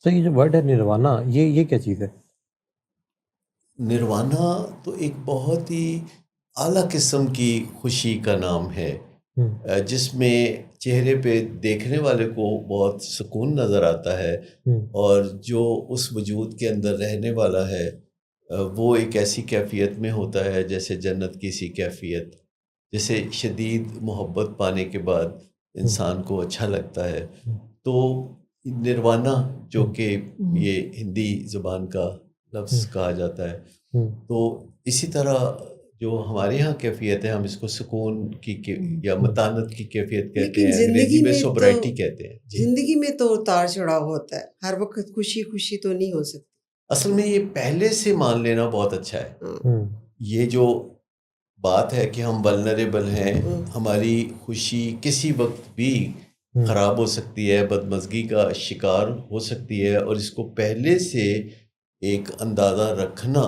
तो ये जो वर्ड है निर्वाणा, ये क्या चीज़ है? निर्वाणा तो एक बहुत ही आला किस्म की खुशी का नाम है, हुँ, जिसमें चेहरे पे देखने वाले को बहुत सुकून नज़र आता है। हुँ, और जो उस वजूद के अंदर रहने वाला है, वो एक ऐसी कैफियत में होता है जैसे जन्नत की सी कैफियत, जैसे शदीद मोहब्बत पाने के बाद हुँ, इंसान को अच्छा लगता है। हुँ, तो निर्वाणा, जो हुँ, कि ये हिंदी ज़ुबान का हुँ, लफ्ज़ कहा जाता है, हुँ, तो इसी तरह जो हमारे यहाँ कैफ़ियत है, हम इसको सुकून की हुँ। या हुँ, मतानत की कैफ़ियत कहते लेकिन हैं, अंग्रेज़ी में सोब्राइटी कहते हैं। जी। ज़िंदगी में तो उतार-चढ़ाव होता है। हर वक़्त खुशी-खुशी तो नहीं हो सकती। असल में ये पहले से मान लेना बहुत अच्छा है। हाँ, हुँ, ये जो बात है कि हम वल्नरेबल हैं, हुँ, हमारी खुशी किसी वक़्त भी हुँ, ख़राब हो सकती है, बदमज़गी का शिकार हो सकती है, और इसको पहले से एक अंदाज़ा रखना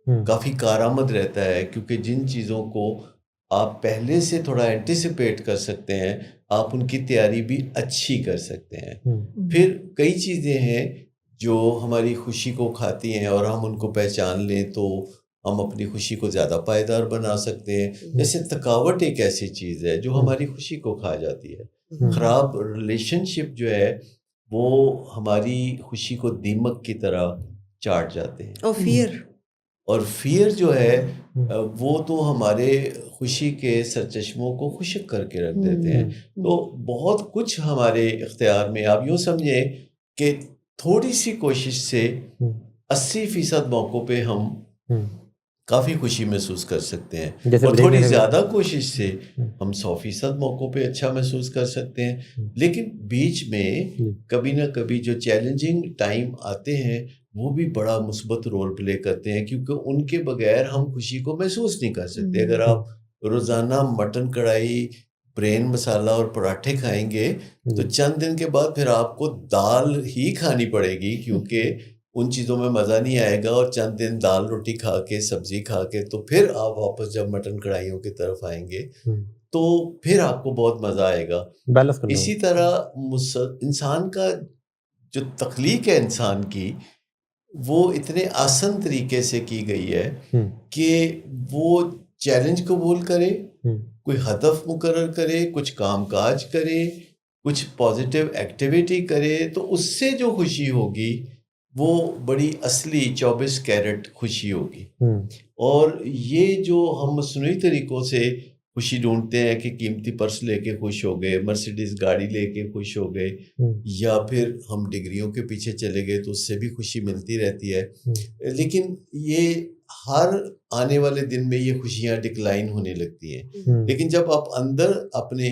हुँ, काफ़ी कारआमद रहता है, क्योंकि जिन चीज़ों को आप पहले से थोड़ा एंटिसिपेट कर सकते हैं, आप उनकी तैयारी भी अच्छी कर सकते हैं। हुँ, हुँ, फिर कई चीज़ें हैं जो हमारी खुशी को खाती हैं, और हम उनको पहचान लें तो हम अपनी खुशी को ज़्यादा पायदार बना सकते हैं। हुँ, जैसे थकावट एक ऐसी चीज़ है जो हुँ, हमारी खुशी को खा जाती है। हुँ, हुँ। ख़राब रिलेशनशिप जो है, वो हमारी खुशी को दीमक की तरह चाट जाते हैं। और फ़ियर और फ़ियर जो है, हुँ, वो तो हमारे खुशी के सरचश्मों को खुश्क करके रख देते हुँ, हैं। हुँ, तो हुँ, बहुत कुछ हमारे इख्तियार में, आप यूँ समझें कि थोड़ी-सी कोशिश से हुँ, 80% मौक़ों पे हम हुँ, काफ़ी खुशी महसूस कर सकते हैं, जैसे और ब्रेक थोड़ी लेने पे ज़्यादा कोशिश से हुँ, हम 100% मौक़ों पे अच्छा महसूस कर सकते हैं। हुँ, लेकिन बीच में जी, कभी न कभी जो चैलेंजिंग टाइम आते हैं, वो भी बड़ा मुस्बत रोल प्ले करते हैं, क्योंकि उनके बगैर हम खुशी को महसूस नहीं कर सकते। हुँ, अगर हुँ, आप रोज़ाना मटन कढ़ाई, ब्रेन मसाला और पराठे खाएँगे, तो जी, चंद दिन के बाद फिर आपको दाल ही खानी पड़ेगी, क्योंकि उन चीज़ों में मज़ा नहीं आएगा, और चंद दिन दाल-रोटी खा के, सब्ज़ी खा के, तो फिर आप वापस जब मटन कढ़ाइयों की तरफ आएँगे, हुँ, तो फिर आपको बहुत मज़ा आएगा। बैलेंस करना इसी होगा। तरह इंसान का जो तख्लीक है इंसान की, वो इतने आसान तरीके से की गई है हुँ, कि वो चैलेंज कबूल करे, हुँ, कोई हदफ मुकर्रर करे, कुछ काम-काज करे, कुछ पॉज़िटिव एक्टिविटी करे, तो उससे जो खुशी होगी, वो बड़ी असली 24 कैरेट खुशी होगी। हुँ, और ये जो हम मसनूई तरीकों से खुशी ढूँढते हैं कि कीमती पर्स लेके खुश हो गए, मर्सिडीज़ गाड़ी लेके खुश हो गए, हुँ, या फिर हम डिग्रियों के पीछे चले गए, तो उससे भी खुशी मिलती रहती है। हुँ, लेकिन ये हर आने वाले दिन में ये खुशियाँ डिक्लाइन होने लगती हैं। हुँ, हुँ, लेकिन जब आप अंदर अपने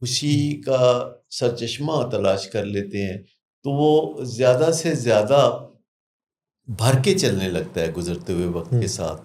खुशी हुँ, का सरचश्मा तलाश कर लेते हैं, तो वो ज़्यादा से ज़्यादा भर के चलने लगता है गुज़रते हुए वक़्त हुँ। के साथ।